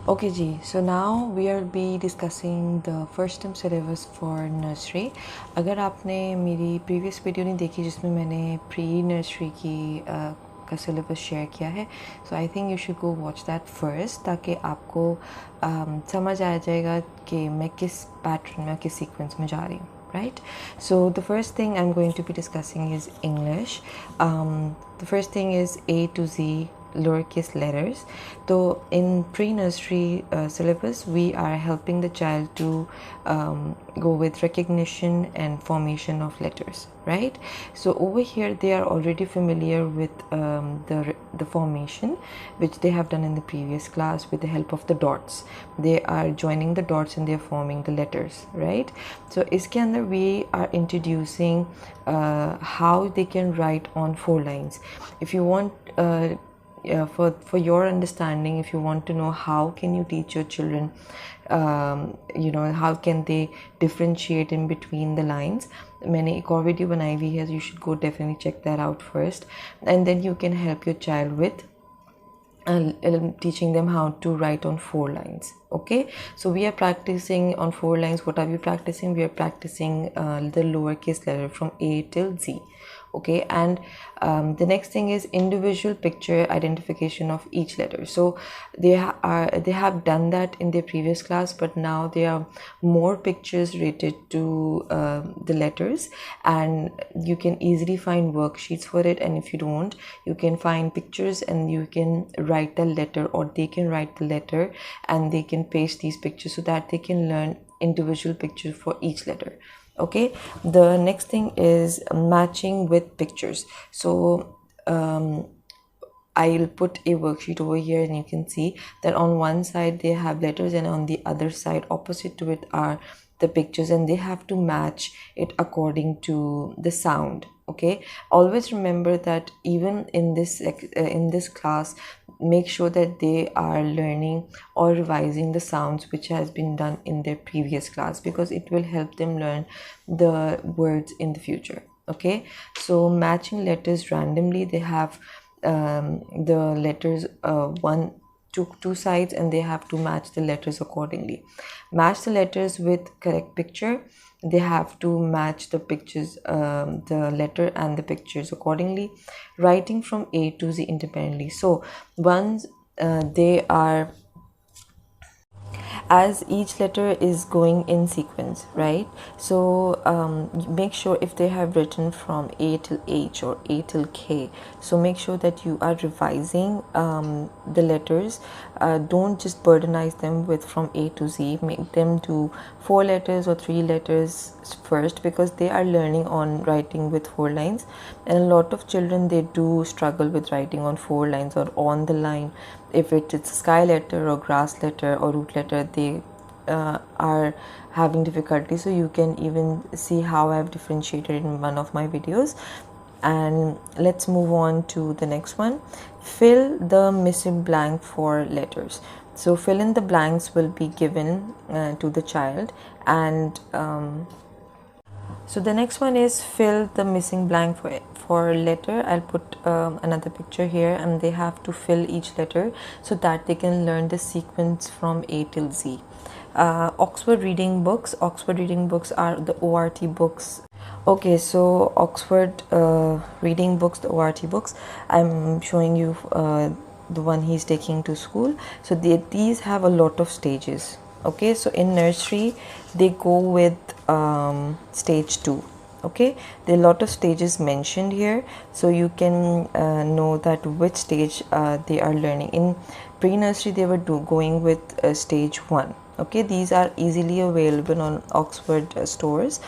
Okay ji, so now we will be discussing the first term syllabus for nursery. अगर आपने मेरी previous video नहीं देखी जिसमें मैंने pre nursery की का syllabus share किया है, so I think you should go watch that first ताकि आपको समझ आ जाएगा कि मैं किस pattern में किस sequence में जा रही हूँ. Right, so the first thing I'm going to be discussing is English. The first thing is A to Z lowercase letters. So in pre-nursery syllabus, we are helping the child to go with recognition and formation of letters, right? So over here they are already familiar with the formation which they have done in the previous class with the help of the dots. They are joining the dots and they are forming the letters, right? So iske andar we are introducing how they can write on 4 lines. If you want for your understanding, if you want to know how can you teach your children, how can they differentiate in between the lines, मैंने एक और video बनाई हुई है, you should go definitely check that out first, and then you can help your child with teaching them how to write on 4 lines. Okay, so we are practicing on 4 lines. What are we practicing? We are practicing the lowercase letter from A till Z. Okay, and the next thing is individual picture identification of each letter. So they have done that in their previous class, but now there are more pictures related to the letters, and you can easily find worksheets for it. And if you don't, you can find pictures and you can write the letter, or they can write the letter and they can paste these pictures so that they can learn individual pictures for each letter. Okay, the next thing is matching with pictures. So I'll put a worksheet over here and you can see that on one side they have letters and on the other side opposite to it are the pictures, and they have to match it according to the sound. Okay, always remember that even in this class, make sure that they are learning or revising the sounds which has been done in their previous class, because it will help them learn the words in the future. Okay, so matching letters randomly, they have the letters two sides and they have to match the letters accordingly. Match the letters with correct picture. They have to match the pictures, the letter and the pictures accordingly. Writing from A to Z independently. So once they are, as each letter is going in sequence, right? So make sure if they have written from A till H or A till K, so make sure that you are revising the letters. Don't just burdenize them with from A to Z. Make them do 4 letters or 3 letters first, because they are learning on writing with 4 lines, and a lot of children, they do struggle with writing on 4 lines or on the line. If it's sky letter or grass letter or root letter, they are having difficulty. So you can even see how I've differentiated in one of my videos. And let's move on to the next one. Fill the missing blank for letters. So fill in the blanks will be given to the child, and so the next one is fill the missing blank for letter. I'll put another picture here, and they have to fill each letter so that they can learn the sequence from A till Z. Oxford reading books. Oxford reading books are the ORT books. Okay, so Oxford reading books, the ORT books, I'm showing you the one he's taking to school. So these have a lot of stages. Okay, so in nursery they go with stage 2. Okay, there are a lot of stages mentioned here, so you can know that which stage they are learning. In pre-nursery they were going with stage 1. Okay, these are easily available on Oxford stores,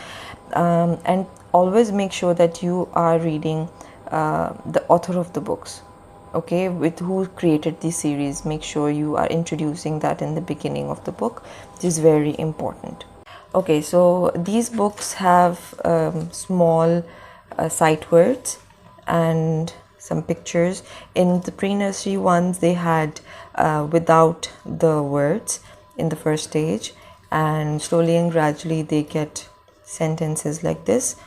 and always make sure that you are reading the author of the books. Okay, with who created the series. Make sure you are introducing that in the beginning of the book. It is very important. Okay, so these books have small sight words and some pictures. In the pre-nursery ones, they had without the words in the first stage, and slowly and gradually they get sentences like this.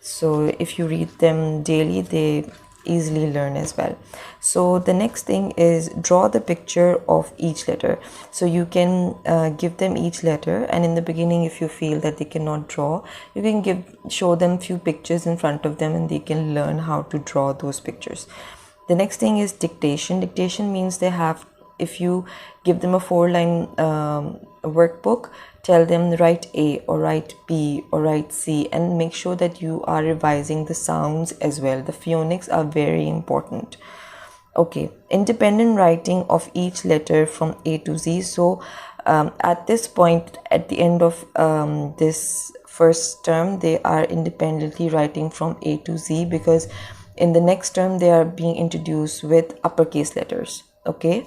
So if you read them daily, they easily learn as well. So the next thing is draw the picture of each letter. So you can give them each letter, and in the beginning if you feel that they cannot draw, you can show them few pictures in front of them and they can learn how to draw those pictures. The next thing is dictation. Dictation means if you give them a 4-line workbook, tell them write A or write B or write C, and make sure that you are revising the sounds as well. The phonics are very important. Okay, independent writing of each letter from A to Z. So at this point, at the end of this first term, they are independently writing from A to Z, because in the next term they are being introduced with uppercase letters. Okay.